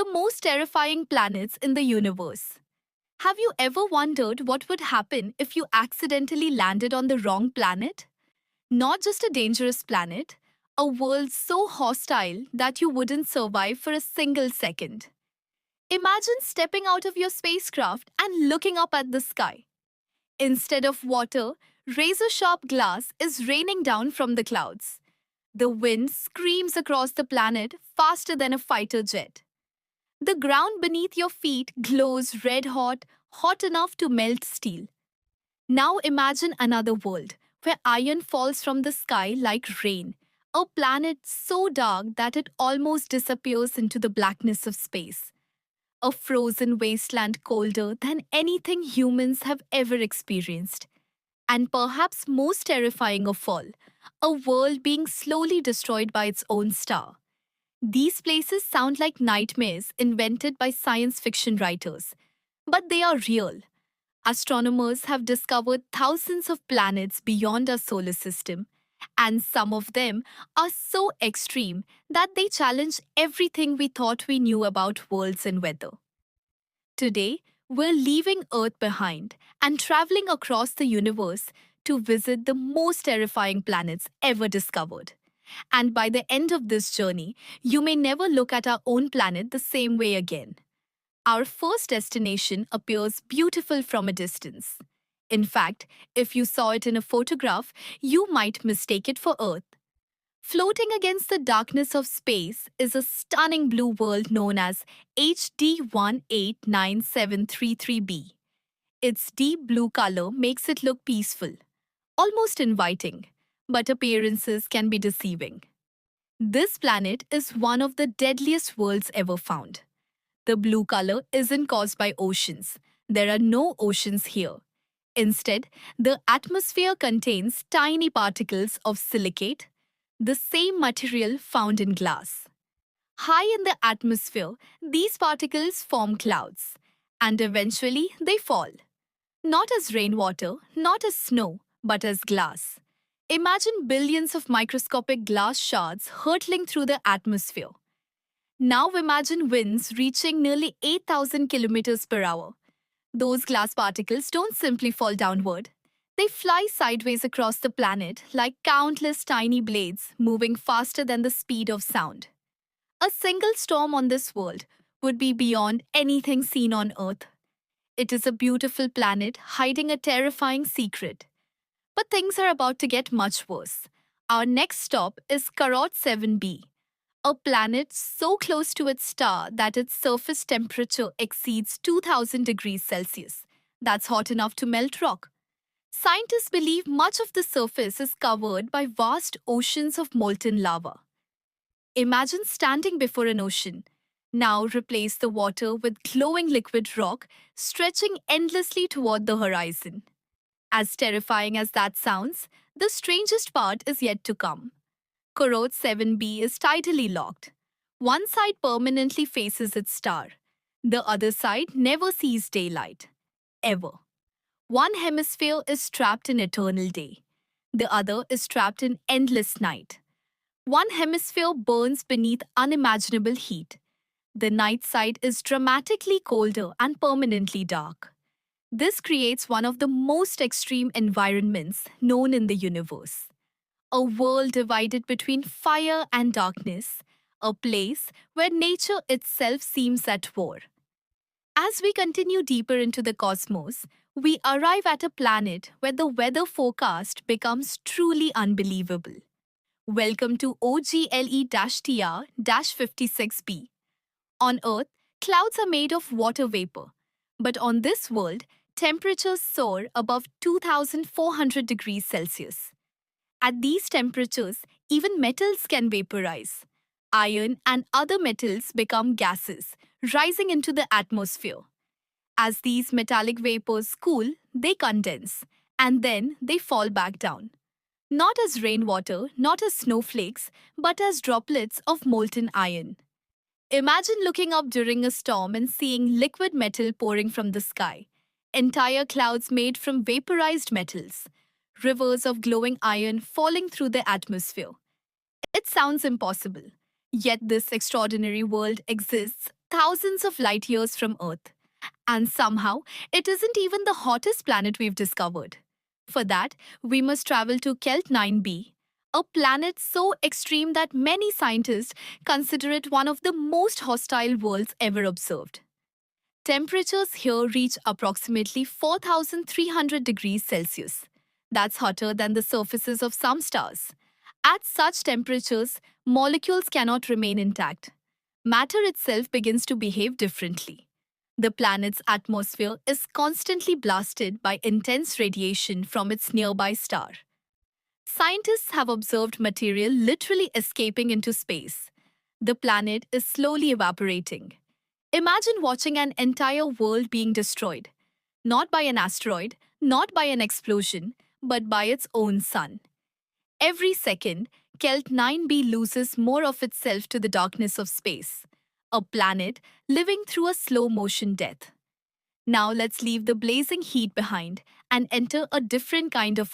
the most terrifying planets in the universe. Have you ever wondered what would happen if you accidentally landed on the wrong planet? Not just a dangerous planet, a world so hostile that you wouldn't survive for a single second. Imagine stepping out of your spacecraft and looking up at the sky. Instead of water, razor sharp glass is raining down from the clouds. The wind screams across the planet faster than a fighter jet. The ground beneath your feet glows red hot, hot enough to melt steel. Now imagine another world where iron falls from the sky like rain, a planet so dark that it almost disappears into the blackness of space. A frozen wasteland colder than anything humans have ever experienced. And perhaps most terrifying of all, a world being slowly destroyed by its own star. These places sound like nightmares invented by science fiction writers, but they are real. Astronomers have discovered thousands of planets beyond our solar system, and some of them are so extreme that they challenge everything we thought we knew about worlds and weather. Today, we're leaving Earth behind and traveling across the universe to visit the most terrifying planets ever discovered. And by the end of this journey, you may never look at our own planet the same way again. Our first destination appears beautiful from a distance. In fact, if you saw it in a photograph, you might mistake it for Earth. Floating against the darkness of space is a stunning blue world known as HD 189733b. Its deep blue color makes it look peaceful, almost inviting, but appearances can be deceiving. This planet is one of the deadliest worlds ever found. The blue color isn't caused by oceans. There are no oceans here. Instead, the atmosphere contains tiny particles of silicate, the same material found in glass. High in the atmosphere, these particles form clouds, and eventually they fall. Not as rainwater, not as snow, but as glass. Imagine billions of microscopic glass shards hurtling through the atmosphere. Now imagine winds reaching nearly 8,000 kilometers per hour. Those glass particles don't simply fall downward. They fly sideways across the planet like countless tiny blades moving faster than the speed of sound. A single storm on this world would be beyond anything seen on Earth. It is a beautiful planet hiding a terrifying secret. But things are about to get much worse. Our next stop is Karot 7b, a planet so close to its star that its surface temperature exceeds 2000 degrees Celsius. That's hot enough to melt rock. Scientists believe much of the surface is covered by vast oceans of molten lava. Imagine standing before an ocean. Now replace the water with glowing liquid rock stretching endlessly toward the horizon. As terrifying as that sounds, the strangest part is yet to come. Karot 7b is tidally locked. One side permanently faces its star. The other side never sees daylight. Ever. One hemisphere is trapped in eternal day. The other is trapped in endless night. One hemisphere burns beneath unimaginable heat. The night side is dramatically colder and permanently dark. This creates one of the most extreme environments known in the universe. A world divided between fire and darkness, a place where nature itself seems at war. As we continue deeper into the cosmos, we arrive at a planet where the weather forecast becomes truly unbelievable. Welcome to OGLE-TR-56b. On Earth, clouds are made of water vapor, but on this world, temperatures soar above 2400 degrees Celsius. At these temperatures, even metals can vaporize. Iron and other metals become gases, rising into the atmosphere. As these metallic vapors cool, they condense, and then they fall back down. Not as rainwater, not as snowflakes, but as droplets of molten iron. Imagine looking up during a storm and seeing liquid metal pouring from the sky. Entire clouds made from vaporized metals. Rivers of glowing iron falling through the atmosphere. It sounds impossible. Yet this extraordinary world exists thousands of light years from Earth. And somehow, it isn't even the hottest planet we've discovered. For that, we must travel to Kelt 9b, a planet so extreme that many scientists consider it one of the most hostile worlds ever observed. Temperatures here reach approximately 4,300 degrees Celsius. That's hotter than the surfaces of some stars. At such temperatures, molecules cannot remain intact. Matter itself begins to behave differently. The planet's atmosphere is constantly blasted by intense radiation from its nearby star. Scientists have observed material literally escaping into space. The planet is slowly evaporating. Imagine watching an entire world being destroyed, not by an asteroid, not by an explosion, but by its own sun. Every second, Kelt 9b loses more of itself to the darkness of space, a planet living through a slow motion death. Now let's leave the blazing heat behind and enter a different kind of